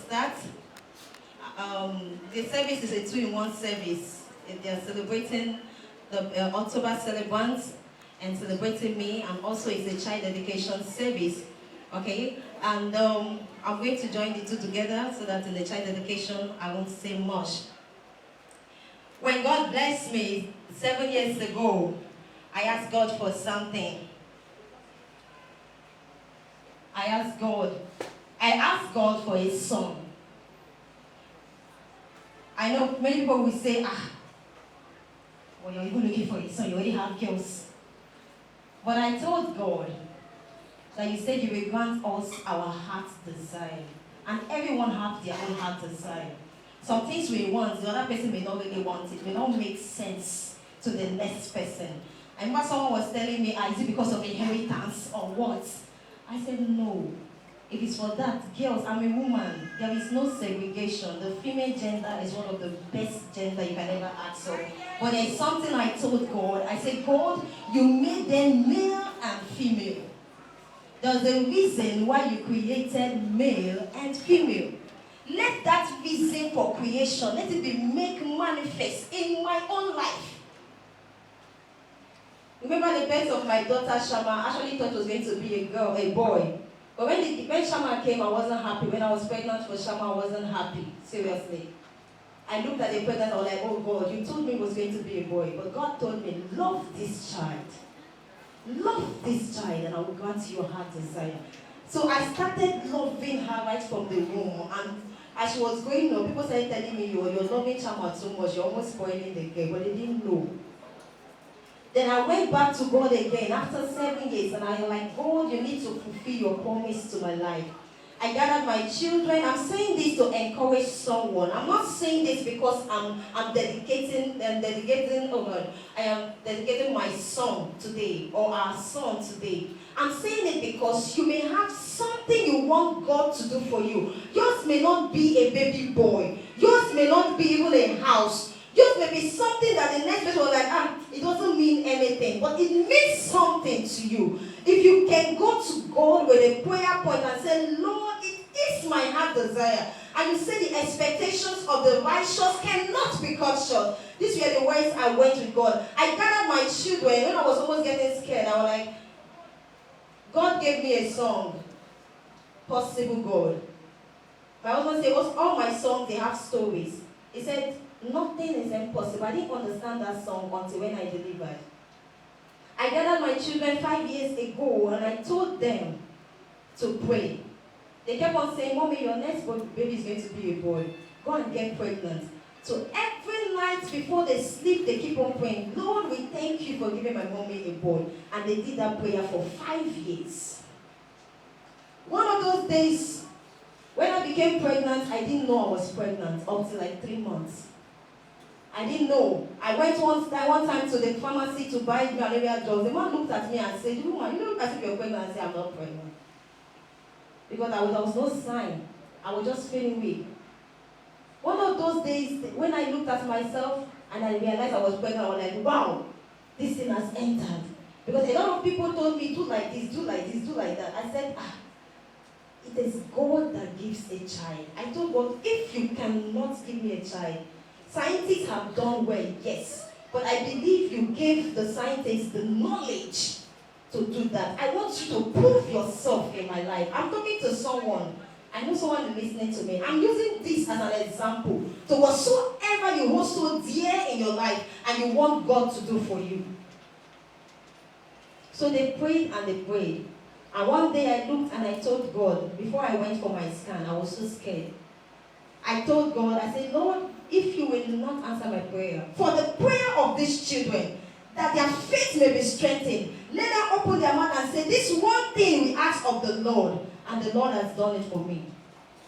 start. The service is a 2-in-1 service. They are celebrating the October celebrants and celebrating me, and also it's a child dedication service. Okay, and I'm going to join the two together so that in the child dedication I won't say much. When God blessed me 7 years ago, I asked God for something. I asked God for a son. I know many people will say, well, you're even looking for a son, you already have girls. But I told God that you said you will grant us our heart's desire. And everyone has their own heart desire. Some things we want, the other person may not really want it, may not make sense to the next person. I remember someone was telling me, is it because of inheritance or what? I said, no. If it's for that, girls, I'm a woman. There is no segregation. The female gender is one of the best gender you can ever ask for. But there's something I told God. I said, God, you made them male and female. There's a reason why you created male and female. Let that reason for creation, let it be made manifest in my own life. Remember the birth of my daughter Shama. I actually thought it was going to be a boy. But when Shama came, I wasn't happy. When I was pregnant for Shama, I wasn't happy. Seriously. I looked at the pregnant, I was like, oh God, you told me it was going to be a boy. But God told me, love this child. Love this child and I will grant you your heart desire. So I started loving her right from the womb. And as she was growing up, people started telling me, you're loving Shama so much, you're almost spoiling the girl. But they didn't know. Then I went back to God again after 7 years, and I was like, God, you need to fulfill your promise to my life. I gathered my children. I'm saying this to encourage someone. I'm not saying this because I'm dedicating, oh God, I am dedicating my son today, or our son today. I'm saying it because you may have something you want God to do for you. Yours may not be a baby boy. Yours may not be even a house. Yours may be something that the next person was like, it doesn't mean anything, but it means something to you. If you can go to God with a prayer point and say, Lord, it is my heart desire. And you say the expectations of the righteous cannot be cut short. These were the words I went with God. I gathered my children. When I was almost getting scared, I was like, God gave me a song, Possible God. My husband said, all my songs, they have stories. He said, nothing is impossible. I didn't understand that song until when I delivered. I gathered my children 5 years ago and I told them to pray. They kept on saying, Mommy, your next baby is going to be a boy. Go and get pregnant. So every night before they sleep, they keep on praying, Lord, we thank you for giving my mommy a boy. And they did that prayer for 5 years. One of those days, when I became pregnant, I didn't know I was pregnant until like 3 months. I didn't know. I went one time to the pharmacy to buy malaria drugs. The man looked at me and said, woman, you look as if you're pregnant. I said, I'm not pregnant. Because there was no sign. I was just feeling weak. One of those days, when I looked at myself and I realized I was pregnant, I was like, wow, this thing has entered. Because a lot of people told me, do like this, do like this, do like that. I said, it is God that gives a child. I told God, if you cannot give me a child, scientists have done well, yes. But I believe you gave the scientists the knowledge to do that. I want you to prove yourself in my life. I'm talking to someone. I know someone is listening to me. I'm using this as an example to whatsoever you hold so dear in your life and you want God to do for you. So they prayed and they prayed. And one day I looked and I told God, before I went for my scan, I was so scared. I told God, I said, Lord, if you will not answer my prayer, for the prayer of these children, that their faith may be strengthened, let them open their mouth and say, this one thing we ask of the Lord, and the Lord has done it for me.